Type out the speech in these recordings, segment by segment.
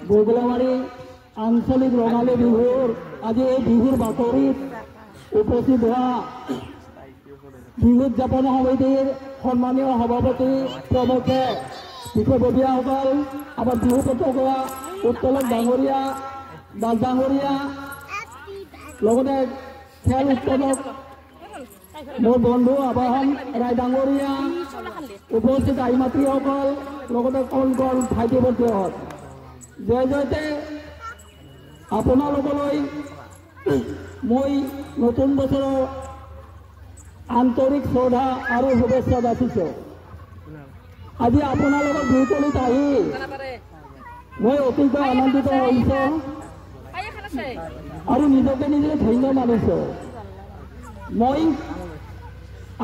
বগলামাৰী আঞ্চলিক ৰঙালী বিহুৰ আজি এই বিহুৰ বাতৰিত উপস্থিত হোৱা বিহু উদযাপন সমিতিৰ সন্মানীয় সভাপতি প্ৰমুখে বিষয়ববীয়াসকল আমাৰ বিহু পতাকা উত্তোলক ডাঙৰীয়া বাছ ডাঙৰীয়া লগতে খেল উৎপাদক মোৰ বন্ধু আবাহন ৰায় ডাঙৰীয়া উপস্থিত আই মাতৃসকল লগতে কল কল ভাইটি ভণ্টিহঁত জয় জয়তে আপোনালোকলৈ মই নতুন বছৰৰ আন্তৰিক শ্ৰদ্ধা আৰু শুভেচ্ছা যাচিছোঁ। আজি আপোনালোকৰ বিহুতলিত আহি মই অতিকৈ আনন্দিত হৈছোঁ আৰু নিজকে নিজে ধন্য মানিছোঁ। মই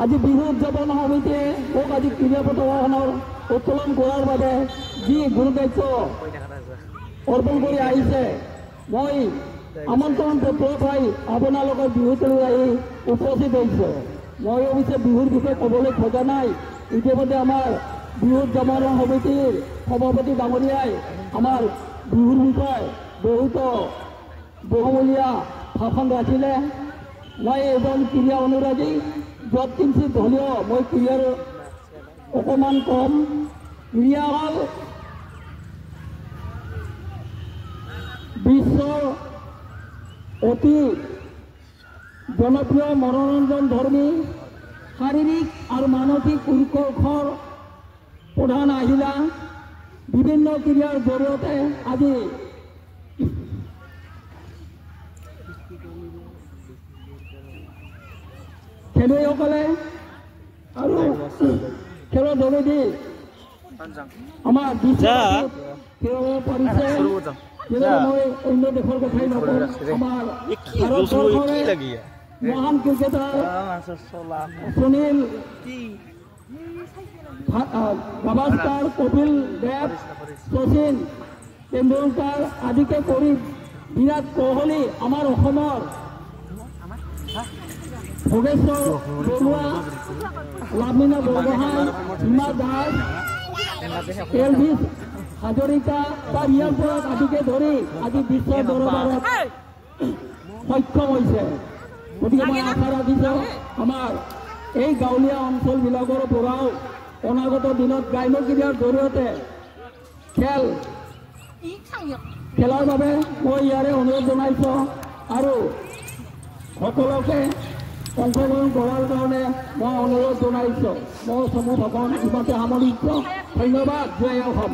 আজি বিহু উদযাপন সমিতিয়ে মোক আজি ক্ৰীড়া পতাকাখনৰ উত্তোলন কৰাৰ বাবে যি গুৰু দায়িত্ব অৰ্পণ কৰি আহিছে, মই আমন্ত্ৰণ পত্ৰ পাই আপোনালোকৰ বিহুতলিত আহি উপস্থিত হৈছোঁ। মই অৱশ্যে বিহুৰ বিষয়ে ক'বলৈ খোজা নাই। ইতিমধ্যে আমাৰ বিহু উদযাপন সমিতিৰ সভাপতি ডাঙৰীয়াই আমাৰ বিহুৰ বিষয়ে বহুতো বহুমূলীয়া ভাষণ ৰাখিলে। মই এজন ক্ৰীড়া অনুৰাগী, য'ত কিঞ্চিত হ'লেও মই ক্ৰীড়াৰ অকণমান কম। ক্ৰীড়া হ'ল বিশ্বৰ অতি জনপ্ৰিয় মনোৰঞ্জন ধৰ্মী শাৰীৰিক আৰু মানসিক উৎকৰ্ষৰ প্ৰধান আহিলা। বিভিন্ন ক্ৰীড়াৰ জৰিয়তে আজি খেলুৱৈসকলে আৰু খেলৰ যোগেদি আমাৰ বিশ্বত খেলিব পাৰিছে। মই অন্য দেশৰ কথাই নকওঁ, আমাৰ ভাৰতবৰ্ষৰে মহান ক্ৰিকেটাৰ সুনীল গাভাস্কাৰ, কপিল দেৱ, শচীন তেণ্ডুলকাৰ আদিকে কৰি বিৰাট কোহলি, আমাৰ অসমৰ ভোগেশ্বৰ বৰুৱা, লাভলীনা বৰগোহাঁই, হিমা দাস, এলভিছ হাজৰিকা বা ৰিয়াজ পৰাগ আদিকে ধৰি আজি বিশ্বৰ দৰবাৰত সক্ষম হৈছে। গতিকে মই আশা ৰাখিছোঁ আমাৰ এই গাঁৱলীয়া অঞ্চলবিলাকৰ পৰাও অনাগত দিনত গ্ৰাম্য ক্ৰীড়াৰ জৰিয়তে খেলাৰ বাবে মই ইয়াৰে অনুৰোধ জনাইছোঁ আৰু সকলোকে অংশগ্ৰহণ কৰাৰ কাৰণে মই অনুৰোধ জনাইছোঁ। মই চমু ভাষণ ইমানতে সামৰিছোঁ। ধন্যবাদ। জয় অসম।